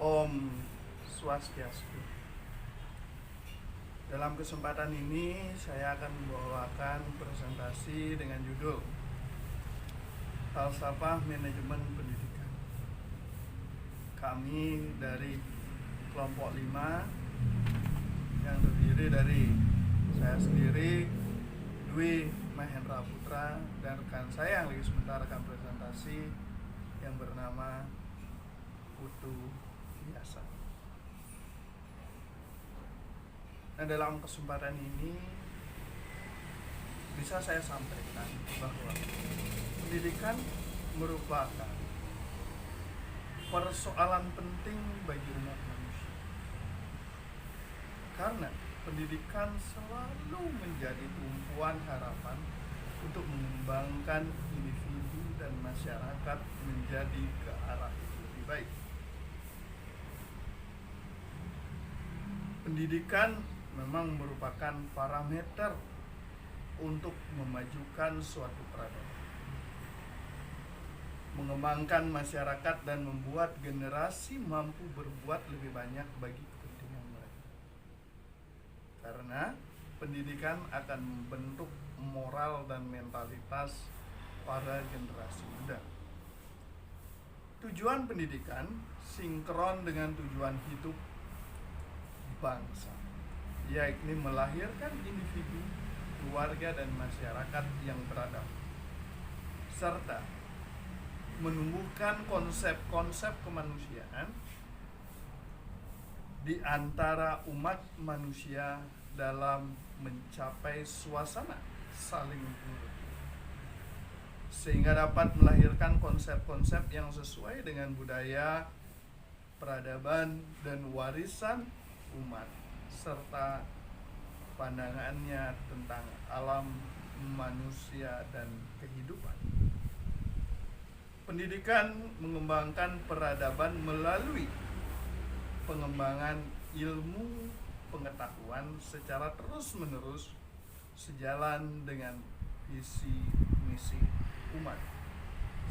Om Swastiastu. Dalam kesempatan ini saya akan membawakan presentasi dengan judul Falsafah Manajemen Pendidikan. Kami dari kelompok 5 yang terdiri dari saya sendiri, Dwi Mahendra Putra, dan rekan saya yang lagi sebentar akan presentasi yang bernama Putu Biasa. Nah, dalam kesempatan ini bisa saya sampaikan bahwa pendidikan merupakan persoalan penting bagi umat manusia. Karena pendidikan selalu menjadi tumpuan harapan untuk mengembangkan individu dan masyarakat menjadi ke arah yang lebih baik. Pendidikan memang merupakan parameter untuk memajukan suatu peradaban, mengembangkan masyarakat dan membuat generasi mampu berbuat lebih banyak bagi kepentingan mereka. Karena pendidikan akan membentuk moral dan mentalitas para generasi muda. Tujuan pendidikan sinkron dengan tujuan hidup bangsa, yakni melahirkan individu, keluarga, dan masyarakat yang beradab, serta menumbuhkan konsep-konsep kemanusiaan di antara umat manusia dalam mencapai suasana saling mengerti, sehingga dapat melahirkan konsep-konsep yang sesuai dengan budaya, peradaban, dan warisan umat, serta pandangannya tentang alam manusia dan kehidupan. Pendidikan mengembangkan peradaban melalui pengembangan ilmu pengetahuan secara terus-menerus sejalan dengan visi misi umat.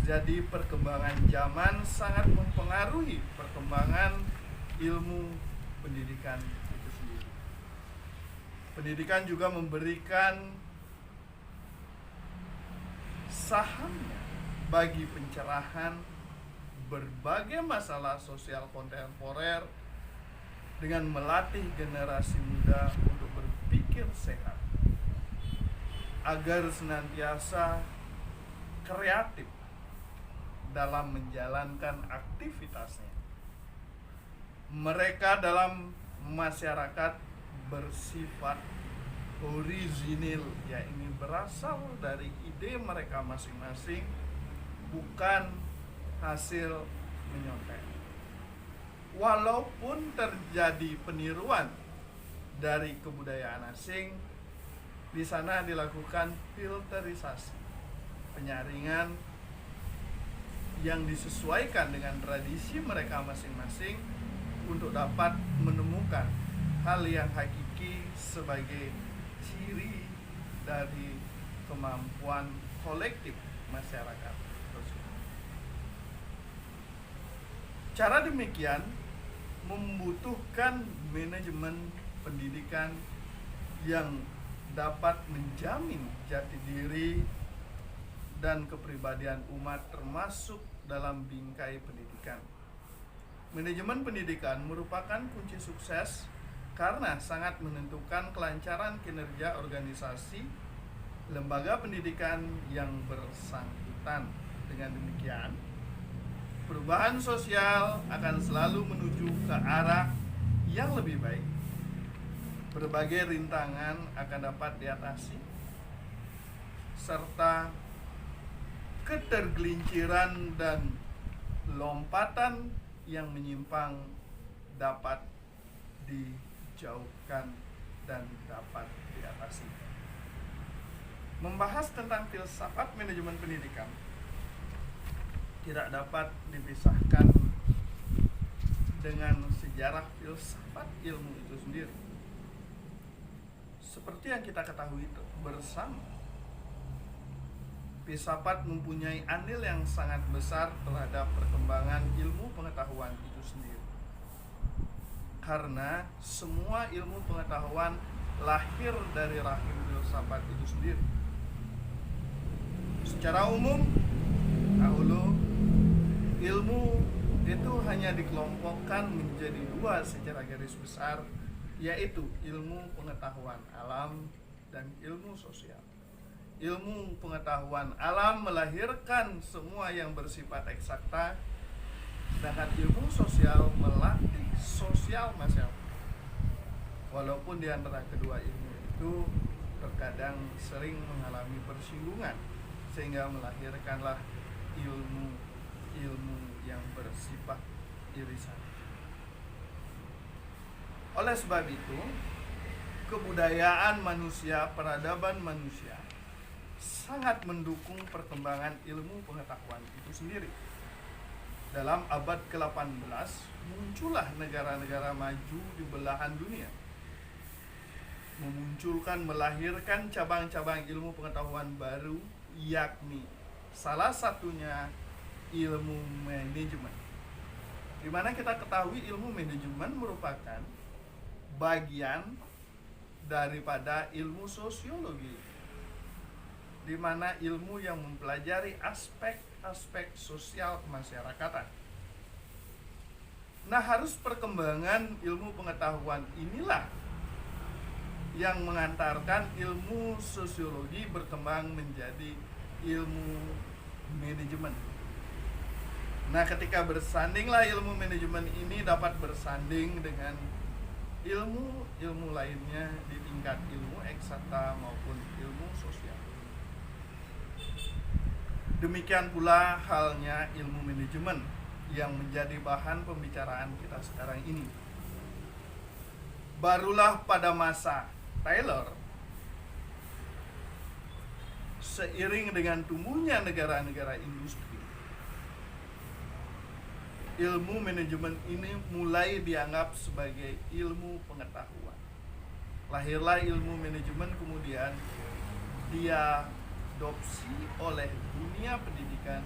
Jadi perkembangan zaman sangat mempengaruhi perkembangan ilmu pendidikan itu sendiri. Pendidikan juga memberikan sahamnya bagi pencerahan berbagai masalah sosial kontemporer dengan melatih generasi muda untuk berpikir sehat agar senantiasa kreatif dalam menjalankan aktivitasnya. Mereka dalam masyarakat bersifat orisinil, yakni berasal dari ide mereka masing-masing, bukan hasil menyontek. Walaupun terjadi peniruan dari kebudayaan asing, di sana dilakukan filterisasi, penyaringan yang disesuaikan dengan tradisi mereka masing-masing untuk dapat menemukan hal yang hakiki sebagai ciri dari kemampuan kolektif masyarakat tersebut. Cara demikian membutuhkan manajemen pendidikan yang dapat menjamin jati diri dan kepribadian umat termasuk dalam bingkai pendidikan. Manajemen pendidikan merupakan kunci sukses karena sangat menentukan kelancaran kinerja organisasi lembaga pendidikan yang bersangkutan. Dengan demikian, perubahan sosial akan selalu menuju ke arah yang lebih baik. Berbagai rintangan akan dapat diatasi, serta ketergelinciran dan lompatan yang menyimpang dapat dijauhkan dan dapat diatasi. Membahas tentang filsafat manajemen pendidikan tidak dapat dipisahkan dengan sejarah filsafat ilmu itu sendiri. Seperti yang kita ketahui itu bersama, filsafat mempunyai andil yang sangat besar terhadap perkembangan ilmu pengetahuan itu sendiri. karena semua ilmu pengetahuan lahir dari rahim filsafat itu sendiri. Secara umum, dahulu ilmu itu hanya dikelompokkan menjadi dua secara garis besar, yaitu ilmu pengetahuan alam dan ilmu sosial. Ilmu pengetahuan alam melahirkan semua yang bersifat eksakta, sedangkan ilmu sosial melatih sosial masyarakat. Walaupun di antara kedua ilmu itu terkadang sering mengalami persinggungan, sehingga melahirkanlah ilmu yang bersifat irisan. Oleh sebab itu, kebudayaan manusia, peradaban manusia sangat mendukung perkembangan ilmu pengetahuan itu sendiri. Dalam abad ke-18 muncullah negara-negara maju di belahan dunia, melahirkan cabang-cabang ilmu pengetahuan baru, yakni salah satunya ilmu manajemen. Di mana kita ketahui ilmu manajemen merupakan bagian daripada ilmu sosiologi, di mana ilmu yang mempelajari aspek sosial kemasyarakatan. Nah, harus perkembangan ilmu pengetahuan inilah yang mengantarkan ilmu sosiologi berkembang menjadi ilmu manajemen. Nah, ketika bersandinglah ilmu manajemen ini dapat bersanding dengan ilmu lainnya di tingkat ilmu eksakta maupun ilmu sosial. Demikian pula halnya ilmu manajemen yang menjadi bahan pembicaraan kita sekarang ini. Barulah pada masa Taylor, seiring dengan tumbuhnya negara-negara industri, ilmu manajemen ini mulai dianggap sebagai ilmu pengetahuan. Lahirlah ilmu manajemen, kemudian diadopsi oleh dunia pendidikan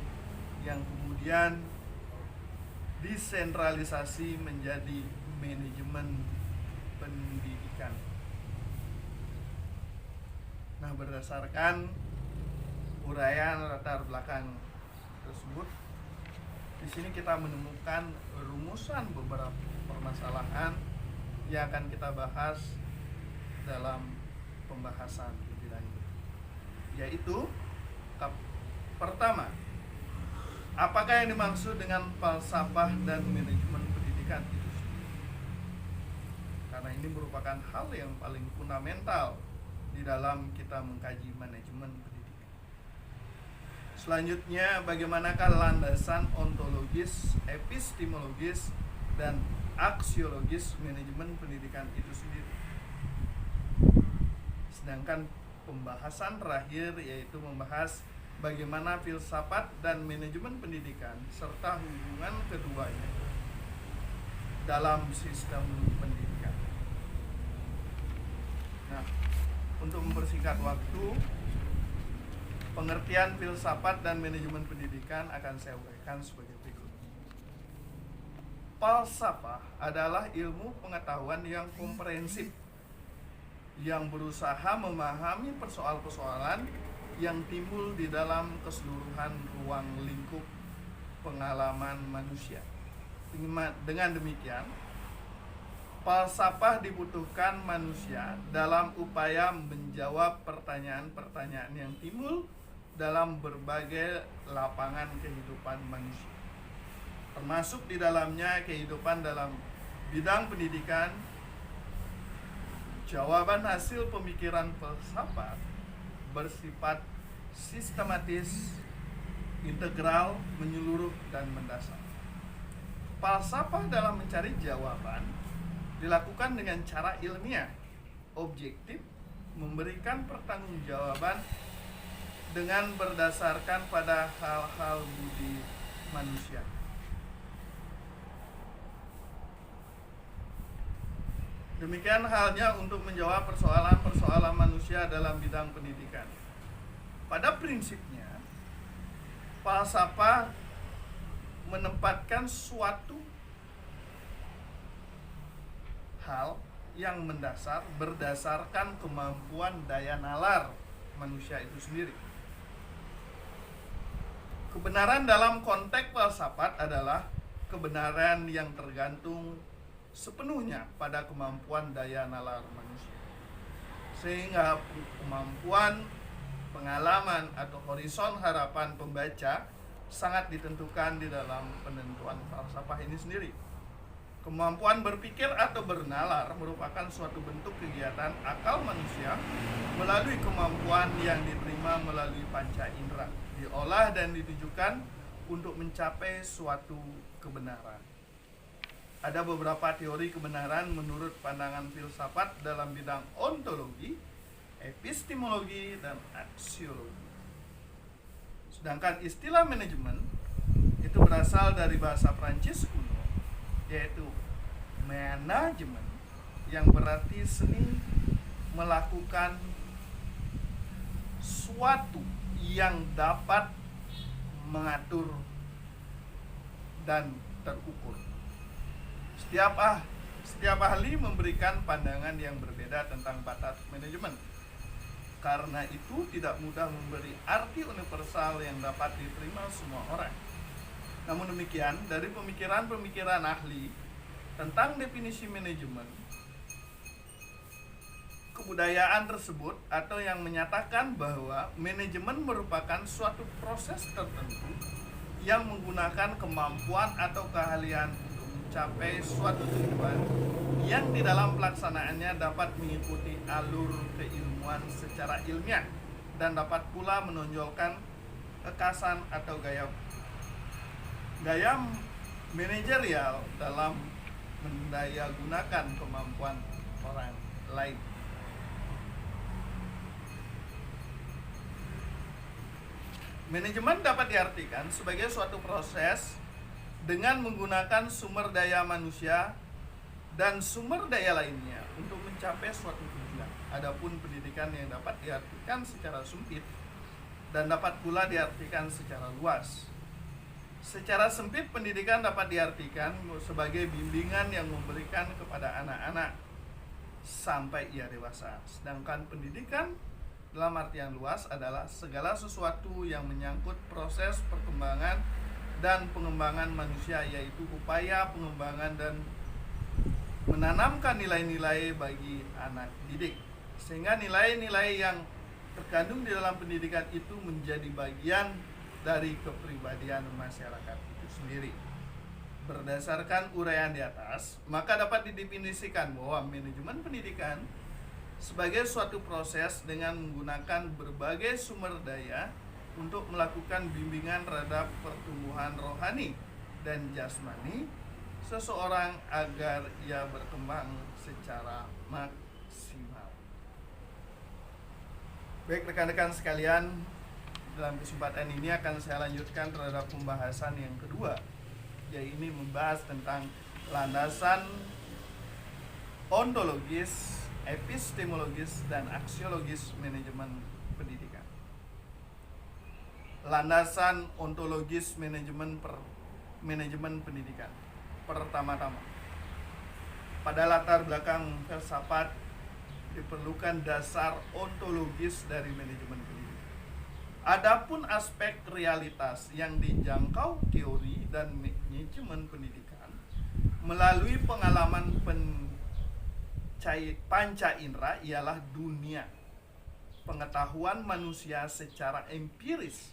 yang kemudian disentralisasi menjadi manajemen pendidikan. Nah, berdasarkan uraian latar belakang tersebut, di sini kita menemukan rumusan beberapa permasalahan yang akan kita bahas dalam pembahasan lebih lanjut. Yaitu pertama, apakah yang dimaksud dengan falsafah dan manajemen pendidikan itu sendiri? Karena ini merupakan hal yang paling fundamental di dalam kita mengkaji manajemen pendidikan. Selanjutnya, bagaimanakah landasan ontologis, epistemologis, dan aksiologis manajemen pendidikan itu sendiri? Sedangkan pembahasan terakhir yaitu membahas bagaimana filsafat dan manajemen pendidikan serta hubungan keduanya dalam sistem pendidikan. Nah, untuk mempersingkat waktu, pengertian filsafat dan manajemen pendidikan akan saya uraikan sebagai berikut. Falsafah adalah ilmu pengetahuan yang komprehensif, yang berusaha memahami persoalan-persoalan yang timbul di dalam keseluruhan ruang lingkup pengalaman manusia. Dengan demikian, falsafah dibutuhkan manusia dalam upaya menjawab pertanyaan-pertanyaan yang timbul dalam berbagai lapangan kehidupan manusia, termasuk di dalamnya kehidupan dalam bidang pendidikan. Jawaban hasil pemikiran filsafat bersifat sistematis, integral, menyeluruh, dan mendasar. Falsafah dalam mencari jawaban dilakukan dengan cara ilmiah, objektif, memberikan pertanggungjawaban dengan berdasarkan pada hal-hal budi manusia. Demikian halnya untuk menjawab persoalan-persoalan manusia dalam bidang pendidikan. Pada prinsipnya, falsafah menempatkan suatu hal yang mendasar berdasarkan kemampuan daya nalar manusia itu sendiri. Kebenaran dalam konteks filsafat adalah kebenaran yang tergantung sepenuhnya pada kemampuan daya nalar manusia, sehingga kemampuan, pengalaman atau horizon harapan pembaca sangat ditentukan di dalam penentuan falsafah ini sendiri. Kemampuan berpikir atau bernalar merupakan suatu bentuk kegiatan akal manusia melalui kemampuan yang diterima melalui panca indera, diolah dan ditujukan untuk mencapai suatu kebenaran. Ada beberapa teori kebenaran menurut pandangan filsafat dalam bidang ontologi, epistemologi, dan aksiologi. Sedangkan istilah manajemen itu berasal dari bahasa Prancis kuno, yaitu manajemen, yang berarti seni melakukan suatu yang dapat mengatur dan terukur. Setiap ahli memberikan pandangan yang berbeda tentang batas manajemen. Karena itu tidak mudah memberi arti universal yang dapat diterima semua orang. Namun demikian, dari pemikiran-pemikiran ahli tentang definisi manajemen, kebudayaan tersebut atau yang menyatakan bahwa manajemen merupakan suatu proses tertentu yang menggunakan kemampuan atau keahlian untuk mencapai suatu tujuan yang di dalam pelaksanaannya dapat mengikuti alur keilmuan secara ilmiah dan dapat pula menonjolkan kekasan atau gaya manajerial dalam mendayagunakan kemampuan orang lain. Manajemen dapat diartikan sebagai suatu proses dengan menggunakan sumber daya manusia dan sumber daya lainnya untuk mencapai suatu tujuan. Adapun pendidikan yang dapat diartikan secara sempit dan dapat pula diartikan secara luas. Secara sempit, pendidikan dapat diartikan sebagai bimbingan yang memberikan kepada anak-anak sampai ia dewasa. Sedangkan pendidikan dalam artian luas adalah segala sesuatu yang menyangkut proses perkembangan dan pengembangan manusia, yaitu upaya pengembangan dan menanamkan nilai-nilai bagi anak didik, sehingga nilai-nilai yang terkandung di dalam pendidikan itu menjadi bagian dari kepribadian masyarakat itu sendiri. Berdasarkan uraian di atas, maka dapat didefinisikan bahwa manajemen pendidikan sebagai suatu proses dengan menggunakan berbagai sumber daya untuk melakukan bimbingan terhadap pertumbuhan rohani dan jasmani seseorang agar ia berkembang secara maksimal. Baik rekan-rekan sekalian, dalam kesempatan ini akan saya lanjutkan terhadap pembahasan yang kedua, yaitu membahas tentang landasan ontologis, epistemologis, dan aksiologis manajemen pendidikan. Landasan ontologis manajemen pendidikan. Pertama-tama, pada latar belakang filsafat diperlukan dasar ontologis dari manajemen pendidikan. Adapun aspek realitas yang dijangkau teori dan manajemen pendidikan melalui pengalaman panca indera ialah dunia pengetahuan manusia secara empiris,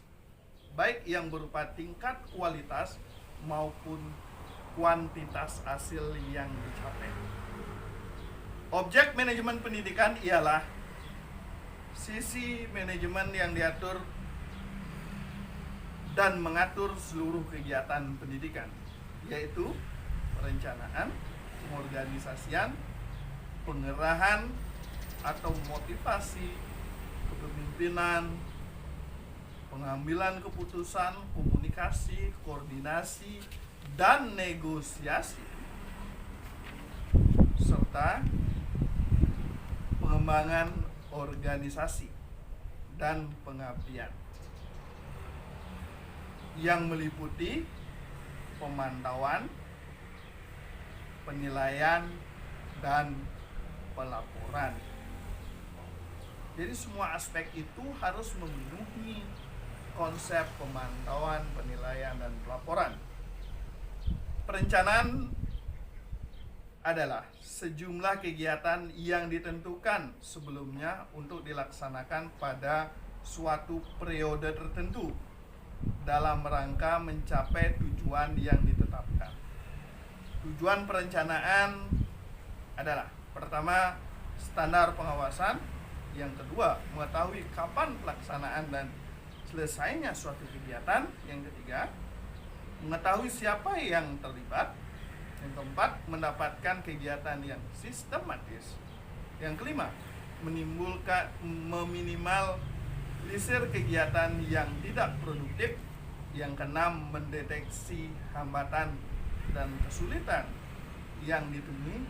baik yang berupa tingkat kualitas maupun kuantitas hasil yang dicapai. Objek manajemen pendidikan ialah sisi manajemen yang diatur dan mengatur seluruh kegiatan pendidikan, yaitu perencanaan, pengorganisasian, pengerahan atau motivasi, kepemimpinan, pengambilan keputusan, komunikasi, koordinasi, dan negosiasi, serta pengembangan organisasi dan pengabdian yang meliputi pemantauan, penilaian, dan pelaporan. Jadi semua aspek itu harus memenuhi konsep pemantauan, penilaian, dan pelaporan. Perencanaan adalah sejumlah kegiatan yang ditentukan sebelumnya untuk dilaksanakan pada suatu periode tertentu dalam rangka mencapai tujuan yang ditetapkan. Tujuan perencanaan adalah pertama, standar pengawasan. Yang kedua, mengetahui kapan pelaksanaan dan selesainya suatu kegiatan. Yang ketiga, mengetahui siapa yang terlibat. Yang keempat, mendapatkan kegiatan yang sistematis. Yang kelima, meminimalisir kegiatan yang tidak produktif. Yang keenam, mendeteksi hambatan dan kesulitan yang ditemui.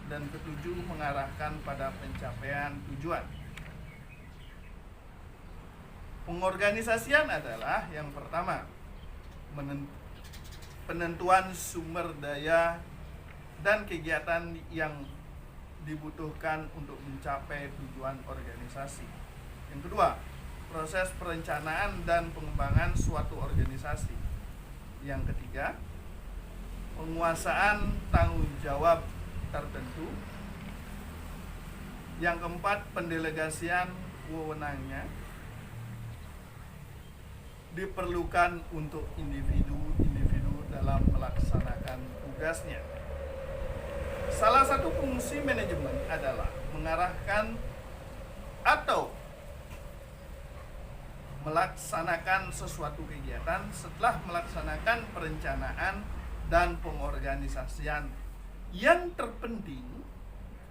Dan ketujuh, mengarahkan pada pencapaian tujuan. Pengorganisasian adalah yang pertama, penentuan sumber daya dan kegiatan yang dibutuhkan untuk mencapai tujuan organisasi. Yang kedua, proses perencanaan dan pengembangan suatu organisasi. Yang ketiga, penguasaan tanggung jawab tertentu. Yang keempat, pendelegasian wewenangnya diperlukan untuk individu-individu dalam melaksanakan tugasnya. Salah satu fungsi manajemen adalah mengarahkan atau melaksanakan sesuatu kegiatan setelah melaksanakan perencanaan dan pengorganisasian. Yang terpenting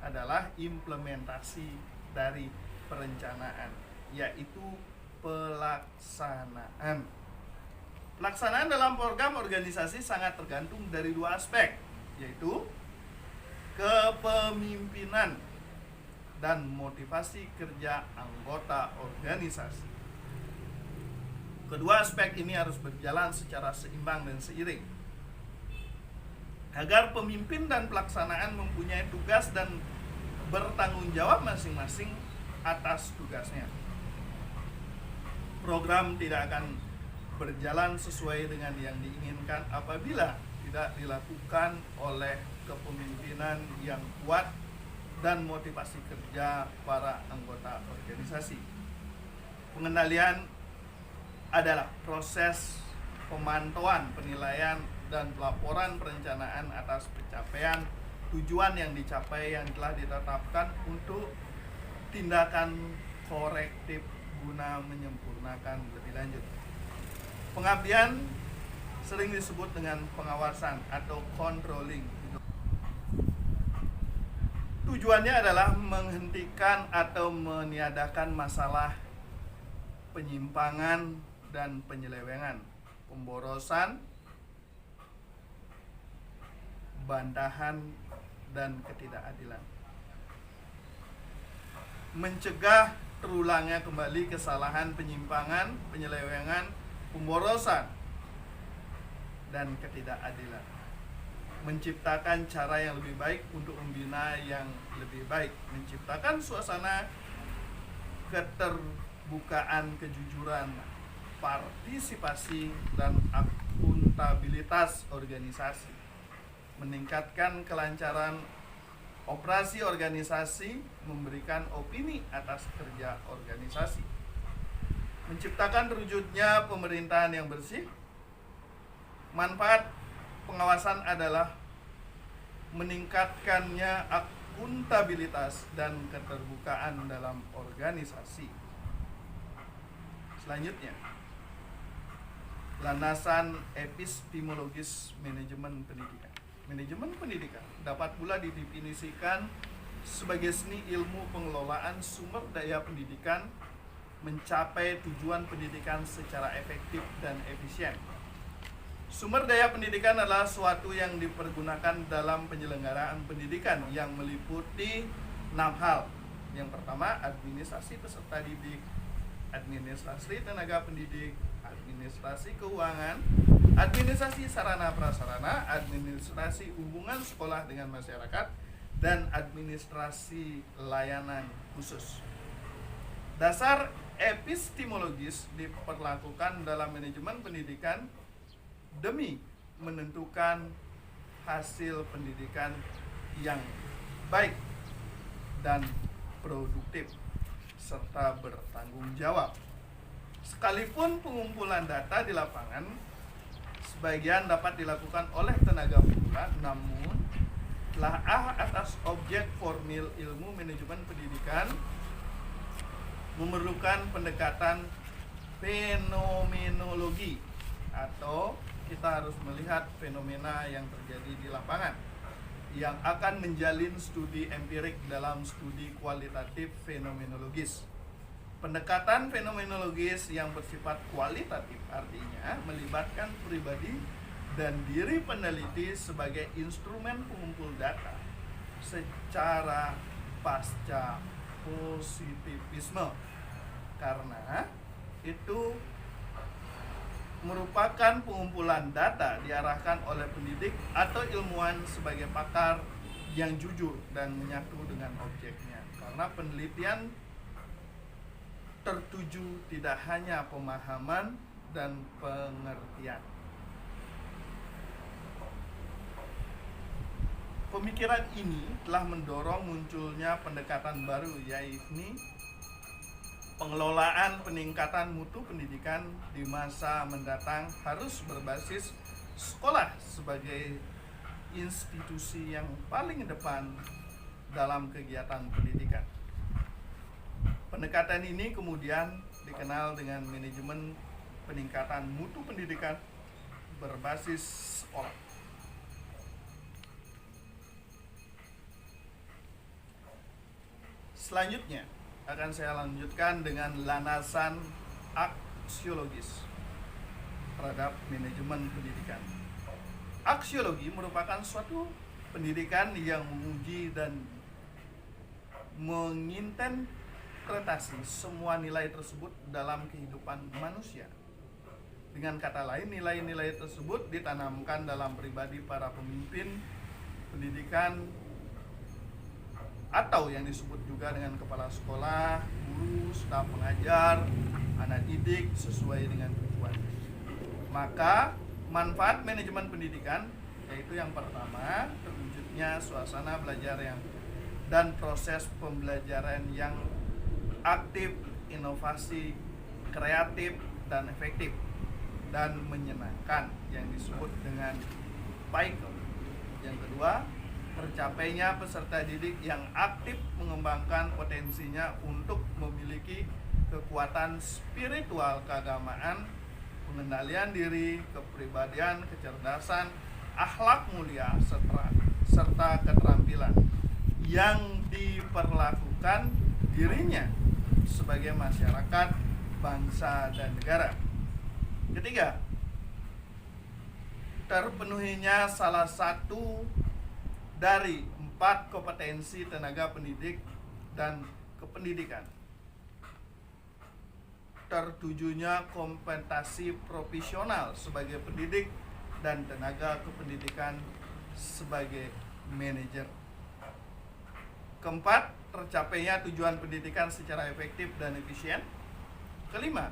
adalah implementasi dari perencanaan, yaitu pelaksanaan. Pelaksanaan dalam program organisasi sangat tergantung dari dua aspek, yaitu kepemimpinan dan motivasi kerja anggota organisasi. Kedua aspek ini harus berjalan secara seimbang dan seiring agar pemimpin dan pelaksanaan mempunyai tugas dan bertanggung jawab masing-masing atas tugasnya. Program tidak akan berjalan sesuai dengan yang diinginkan apabila tidak dilakukan oleh kepemimpinan yang kuat dan motivasi kerja para anggota organisasi. Pengendalian adalah proses pemantauan, penilaian, dan pelaporan perencanaan atas pencapaian tujuan yang dicapai yang telah ditetapkan untuk tindakan korektif guna menyempurnakan lebih lanjut. Pengabdian sering disebut dengan pengawasan atau controlling. Tujuannya adalah menghentikan atau meniadakan masalah penyimpangan dan penyelewengan, pemborosan, bantahan, dan ketidakadilan. Mencegah terulangnya kembali kesalahan penyimpangan, penyelewengan, pemborosan, dan ketidakadilan. Menciptakan cara yang lebih baik untuk membina yang lebih baik. Menciptakan suasana keterbukaan, kejujuran, partisipasi, dan akuntabilitas organisasi. Meningkatkan kelancaran operasi organisasi, memberikan opini atas kerja organisasi. Menciptakan terwujudnya pemerintahan yang bersih. Manfaat pengawasan adalah meningkatkannya akuntabilitas dan keterbukaan dalam organisasi. Selanjutnya, landasan epistemologis manajemen pendidikan. Manajemen pendidikan dapat pula didefinisikan sebagai seni ilmu pengelolaan sumber daya pendidikan mencapai tujuan pendidikan secara efektif dan efisien. Sumber daya pendidikan adalah suatu yang dipergunakan dalam penyelenggaraan pendidikan yang meliputi 6 hal. Yang pertama, administrasi peserta didik, administrasi tenaga pendidik, administrasi keuangan, administrasi sarana prasarana, administrasi hubungan sekolah dengan masyarakat, dan administrasi layanan khusus. Dasar epistemologis diperlakukan dalam manajemen pendidikan demi menentukan hasil pendidikan yang baik dan produktif serta bertanggung jawab. Sekalipun pengumpulan data di lapangan sebagian dapat dilakukan oleh tenaga pemula, namun telaah atas objek formil ilmu manajemen pendidikan memerlukan pendekatan fenomenologi, atau kita harus melihat fenomena yang terjadi di lapangan yang akan menjalin studi empirik dalam studi kualitatif fenomenologis. Pendekatan fenomenologis yang bersifat kualitatif artinya melibatkan pribadi dan diri peneliti sebagai instrumen pengumpul data secara pasca positivisme, karena itu merupakan pengumpulan data diarahkan oleh pendidik atau ilmuwan sebagai pakar yang jujur dan menyatu dengan objeknya, karena penelitian tertuju tidak hanya pemahaman dan pengertian. Pemikiran ini telah mendorong munculnya pendekatan baru, yaitu pengelolaan peningkatan mutu pendidikan di masa mendatang harus berbasis sekolah sebagai institusi yang paling depan dalam kegiatan pendidikan. Pendekatan ini kemudian dikenal dengan manajemen peningkatan mutu pendidikan berbasis sekolah. Selanjutnya akan saya lanjutkan dengan landasan aksiologis terhadap manajemen pendidikan. Aksiologi merupakan suatu pendidikan yang menguji dan menginterpretasi semua nilai tersebut dalam kehidupan manusia. Dengan kata lain, nilai-nilai tersebut ditanamkan dalam pribadi para pemimpin pendidikan atau yang disebut juga dengan kepala sekolah, guru, staf pengajar, anak didik sesuai dengan tujuan. Maka manfaat manajemen pendidikan yaitu yang pertama, terwujudnya suasana belajar dan proses pembelajaran yang aktif, inovasi, kreatif, dan efektif dan menyenangkan yang disebut dengan PAIKO. Yang kedua, tercapainya peserta didik yang aktif mengembangkan potensinya untuk memiliki kekuatan spiritual keagamaan, pengendalian diri, kepribadian, kecerdasan, akhlak mulia, serta keterampilan yang diperlakukan dirinya sebagai masyarakat, bangsa, dan negara. Ketiga, terpenuhinya salah satu dari 4 kompetensi tenaga pendidik dan kependidikan. Tertujunya kompetensi profesional sebagai pendidik dan tenaga kependidikan sebagai manajer. Keempat, tercapainya tujuan pendidikan secara efektif dan efisien. Kelima,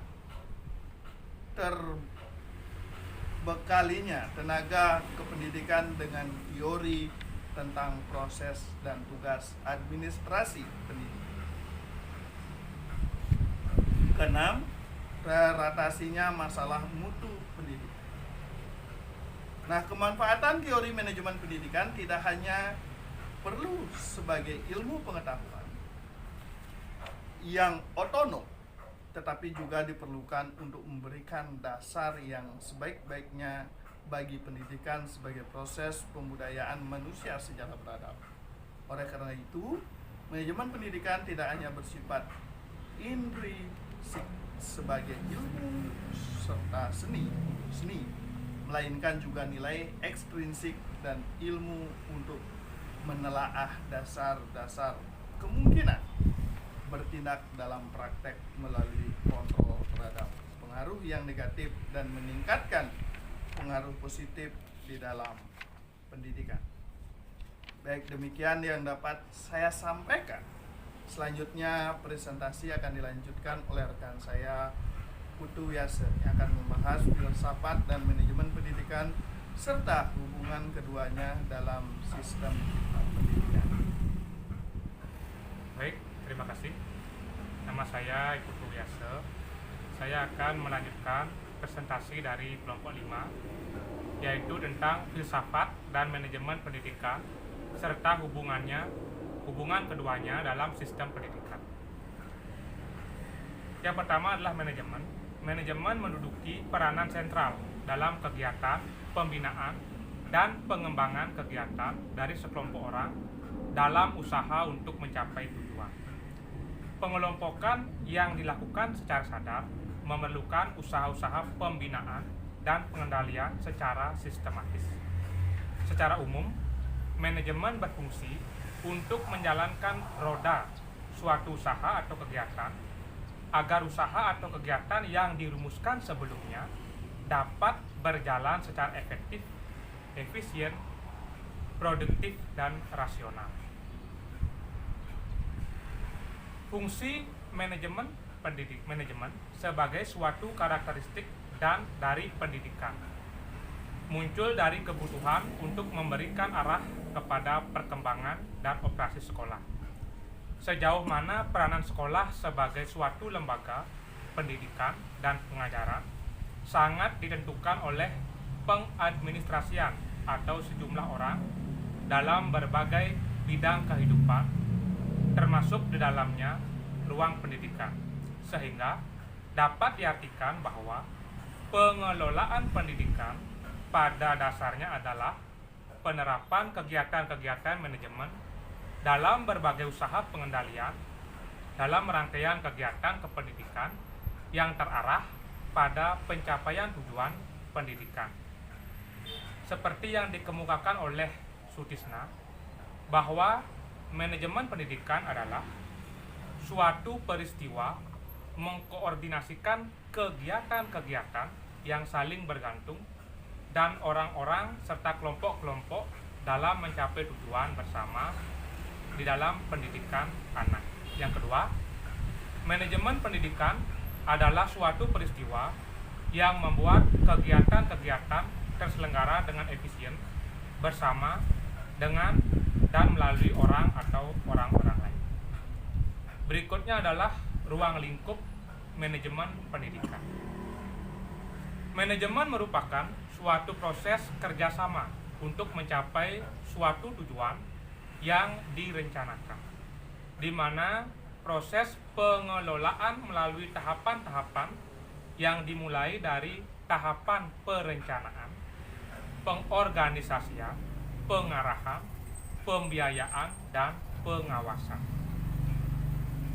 terbekalinya tenaga kependidikan dengan teori tentang proses dan tugas administrasi pendidikan. Keenam, teratasinya masalah mutu pendidikan. Nah, kemanfaatan teori manajemen pendidikan tidak hanya perlu sebagai ilmu pengetahuan yang otonom, tetapi juga diperlukan untuk memberikan dasar yang sebaik-baiknya bagi pendidikan sebagai proses pembudayaan manusia secara beradab. Oleh karena itu, manajemen pendidikan tidak hanya bersifat intrinsik sebagai ilmu serta seni, melainkan juga nilai ekstrinsik dan ilmu untuk menelaah dasar-dasar kemungkinan bertindak dalam praktek melalui kontrol terhadap pengaruh yang negatif dan meningkatkan pengaruh positif di dalam pendidikan. Baik, demikian yang dapat saya sampaikan. Selanjutnya presentasi akan dilanjutkan oleh rekan saya Putu Wiase yang akan membahas filsafat dan manajemen pendidikan serta hubungan keduanya dalam sistem pendidikan. Baik, terima kasih. Nama saya Putu Wiase. Saya akan melanjutkan presentasi dari kelompok 5, yaitu tentang filsafat dan manajemen pendidikan serta hubungan keduanya dalam sistem pendidikan. Yang pertama adalah manajemen. Manajemen menduduki peranan sentral dalam kegiatan pembinaan dan pengembangan kegiatan dari sekelompok orang dalam usaha untuk mencapai tujuan. Pengelompokan yang dilakukan secara sadar memerlukan usaha-usaha pembinaan dan pengendalian secara sistematis. Secara umum, manajemen berfungsi untuk menjalankan roda suatu usaha atau kegiatan agar usaha atau kegiatan yang dirumuskan sebelumnya dapat berjalan secara efektif, efisien, produktif, dan rasional. Fungsi manajemen sebagai suatu karakteristik dan dari pendidikan muncul dari kebutuhan untuk memberikan arah kepada perkembangan dan operasi sekolah. Sejauh mana peranan sekolah sebagai suatu lembaga pendidikan dan pengajaran sangat ditentukan oleh pengadministrasian atau sejumlah orang dalam berbagai bidang kehidupan, termasuk di dalamnya ruang pendidikan, sehingga dapat diartikan bahwa pengelolaan pendidikan pada dasarnya adalah penerapan kegiatan-kegiatan manajemen dalam berbagai usaha pengendalian dalam rangkaian kegiatan kependidikan yang terarah pada pencapaian tujuan pendidikan. Seperti yang dikemukakan oleh Sutisna, bahwa manajemen pendidikan adalah suatu peristiwa mengkoordinasikan kegiatan-kegiatan yang saling bergantung dan orang-orang serta kelompok-kelompok dalam mencapai tujuan bersama di dalam pendidikan anak. Yang kedua, manajemen pendidikan adalah suatu peristiwa yang membuat kegiatan-kegiatan terselenggara dengan efisien bersama dengan dan melalui orang atau orang-orang lain. Berikutnya adalah ruang lingkup manajemen pendidikan. Manajemen merupakan suatu proses kerjasama untuk mencapai suatu tujuan yang direncanakan, di mana proses pengelolaan melalui tahapan-tahapan yang dimulai dari tahapan perencanaan, pengorganisasian, pengarahan, pembiayaan, dan pengawasan.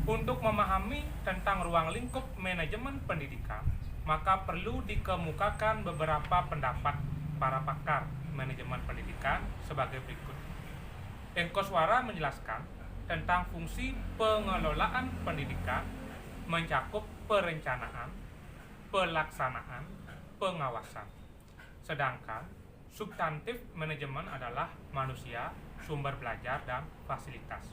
Untuk memahami tentang ruang lingkup manajemen pendidikan, maka perlu dikemukakan beberapa pendapat para pakar manajemen pendidikan sebagai berikut. Engkoswara menjelaskan tentang fungsi pengelolaan pendidikan mencakup perencanaan, pelaksanaan, pengawasan. Sedangkan substantif manajemen adalah manusia, sumber belajar, dan fasilitas.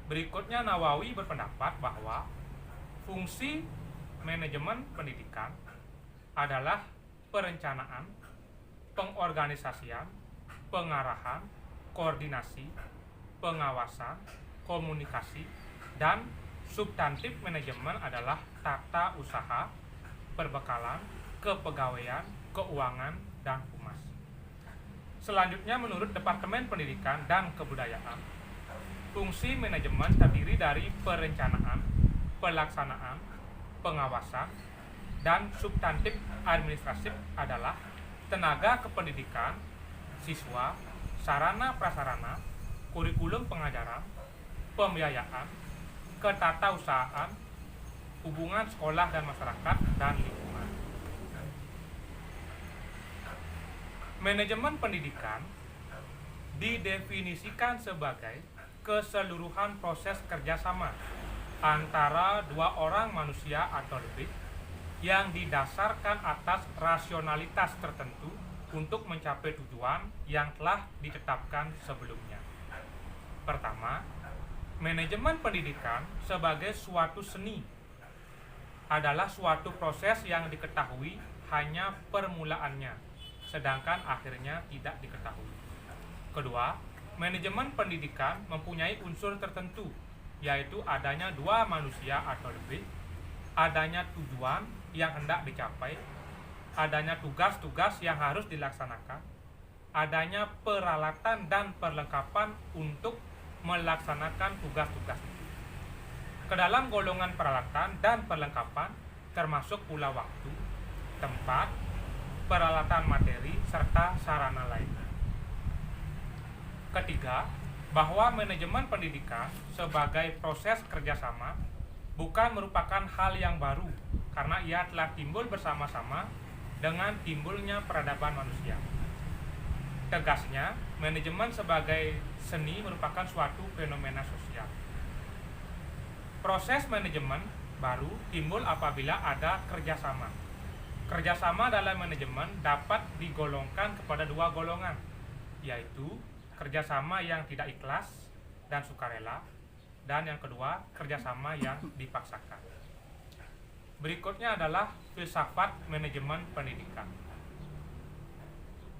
Berikutnya Nawawi berpendapat bahwa fungsi manajemen pendidikan adalah perencanaan, pengorganisasian, pengarahan, koordinasi, pengawasan, komunikasi, dan substantif manajemen adalah tata usaha, perbekalan, kepegawaian, keuangan, dan humas. Selanjutnya menurut Departemen Pendidikan dan Kebudayaan, fungsi manajemen terdiri dari perencanaan, pelaksanaan, pengawasan, dan substantif administratif adalah tenaga kependidikan, siswa, sarana prasarana, kurikulum pengajaran, pembiayaan, ketatausahaan, hubungan sekolah dan masyarakat, dan lingkungan. Manajemen pendidikan didefinisikan sebagai keseluruhan proses kerjasama antara dua orang manusia atau lebih yang didasarkan atas rasionalitas tertentu untuk mencapai tujuan yang telah ditetapkan sebelumnya. Pertama, manajemen pendidikan sebagai suatu seni adalah suatu proses yang diketahui hanya permulaannya, sedangkan akhirnya tidak diketahui. Kedua, manajemen pendidikan mempunyai unsur tertentu, yaitu adanya dua manusia atau lebih, adanya tujuan yang hendak dicapai, adanya tugas-tugas yang harus dilaksanakan, adanya peralatan dan perlengkapan untuk melaksanakan tugas-tugas itu. Ke dalam golongan peralatan dan perlengkapan termasuk pula waktu, tempat, peralatan materi, serta sarana lainnya. Ketiga, bahwa manajemen pendidikan sebagai proses kerjasama bukan merupakan hal yang baru karena ia telah timbul bersama-sama dengan timbulnya peradaban manusia. Tegasnya, manajemen sebagai seni merupakan suatu fenomena sosial. Proses manajemen baru timbul apabila ada kerjasama. Kerjasama dalam manajemen dapat digolongkan kepada dua golongan, yaitu kerjasama yang tidak ikhlas dan sukarela, dan yang kedua, kerjasama yang dipaksakan. Berikutnya adalah filsafat manajemen pendidikan.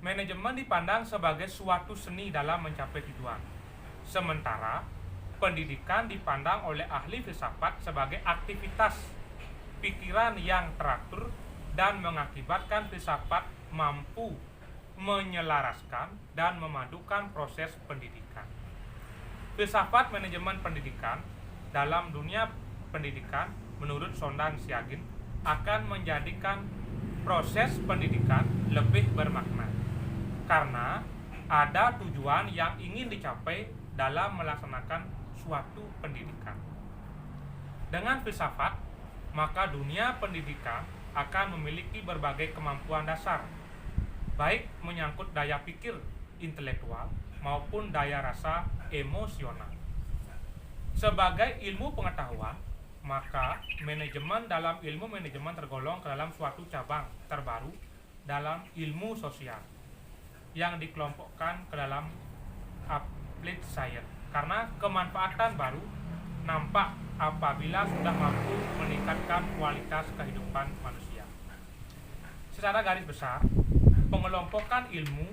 Manajemen dipandang sebagai suatu seni dalam mencapai tujuan, sementara pendidikan dipandang oleh ahli filsafat sebagai aktivitas pikiran yang teratur dan mengakibatkan filsafat mampu menyelaraskan dan memadukan proses pendidikan. Filsafat manajemen pendidikan dalam dunia pendidikan menurut Sondan Siagin akan menjadikan proses pendidikan lebih bermakna karena ada tujuan yang ingin dicapai dalam melaksanakan suatu pendidikan. Dengan filsafat, maka dunia pendidikan akan memiliki berbagai kemampuan dasar, baik menyangkut daya pikir intelektual maupun daya rasa emosional. Sebagai ilmu pengetahuan, maka manajemen dalam ilmu manajemen tergolong ke dalam suatu cabang terbaru dalam ilmu sosial yang dikelompokkan ke dalam applied science karena kemanfaatan baru nampak apabila sudah mampu meningkatkan kualitas kehidupan manusia. Secara garis besar, pengelompokan ilmu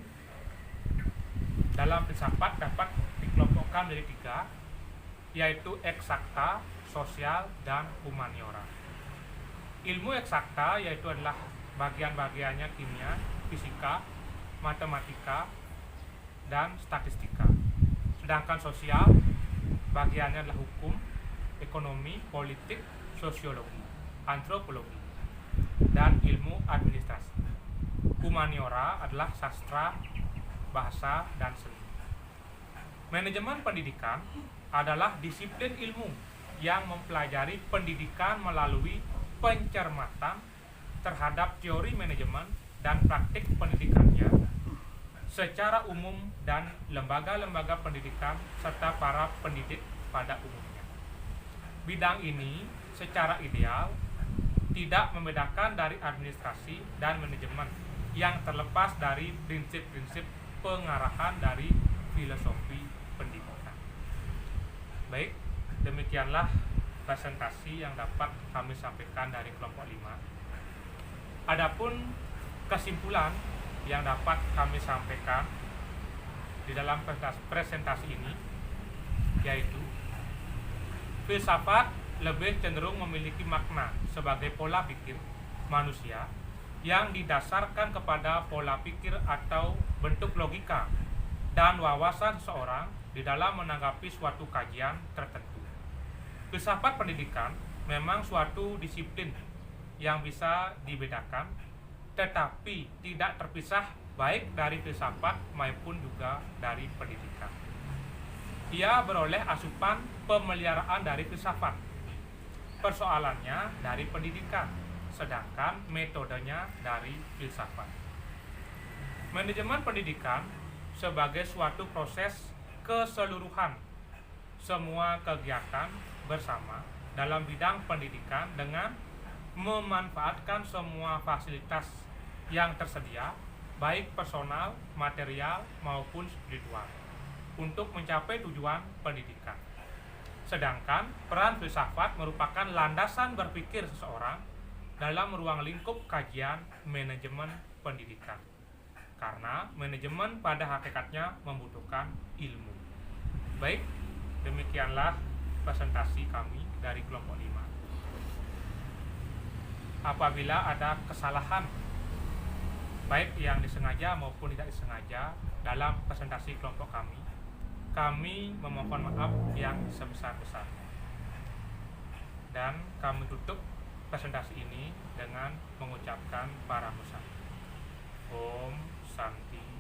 dalam filsafat dapat dikelompokkan menjadi tiga, yaitu eksakta, sosial, dan humaniora. Ilmu eksakta yaitu adalah bagian-bagiannya kimia, fisika, matematika, dan statistika. Sedangkan sosial bagiannya adalah hukum, ekonomi, politik, sosiologi, antropologi, dan ilmu administrasi. Humaniora adalah sastra, bahasa, dan seni. Manajemen pendidikan adalah disiplin ilmu yang mempelajari pendidikan melalui pencermatan terhadap teori manajemen dan praktik pendidikannya secara umum dan lembaga-lembaga pendidikan serta para pendidik pada umumnya. Bidang ini secara ideal tidak membedakan dari administrasi dan manajemen yang terlepas dari prinsip-prinsip pengarahan dari filosofi pendidikan. Baik, demikianlah presentasi yang dapat kami sampaikan dari kelompok 5. Adapun kesimpulan yang dapat kami sampaikan di dalam presentasi ini yaitu filsafat lebih cenderung memiliki makna sebagai pola pikir manusia yang didasarkan kepada pola pikir atau bentuk logika dan wawasan seseorang di dalam menanggapi suatu kajian tertentu. Filsafat pendidikan memang suatu disiplin yang bisa dibedakan, tetapi tidak terpisah baik dari filsafat maupun juga dari pendidikan. Ia beroleh asupan pemeliharaan dari filsafat, persoalannya dari pendidikan, sedangkan metodenya dari filsafat. Manajemen pendidikan sebagai suatu proses keseluruhan semua kegiatan bersama dalam bidang pendidikan dengan memanfaatkan semua fasilitas yang tersedia baik personal, material, maupun spiritual, untuk mencapai tujuan pendidikan. Sedangkan peran filsafat merupakan landasan berpikir seseorang dalam ruang lingkup kajian manajemen pendidikan. Karena manajemen pada hakikatnya membutuhkan ilmu. Baik, demikianlah presentasi kami dari kelompok 5. Apabila ada kesalahan baik yang disengaja maupun tidak disengaja dalam presentasi kelompok kami memohon maaf yang sebesar-besarnya. Dan kami tutup presentasi ini dengan mengucapkan para musafir. Om Santi.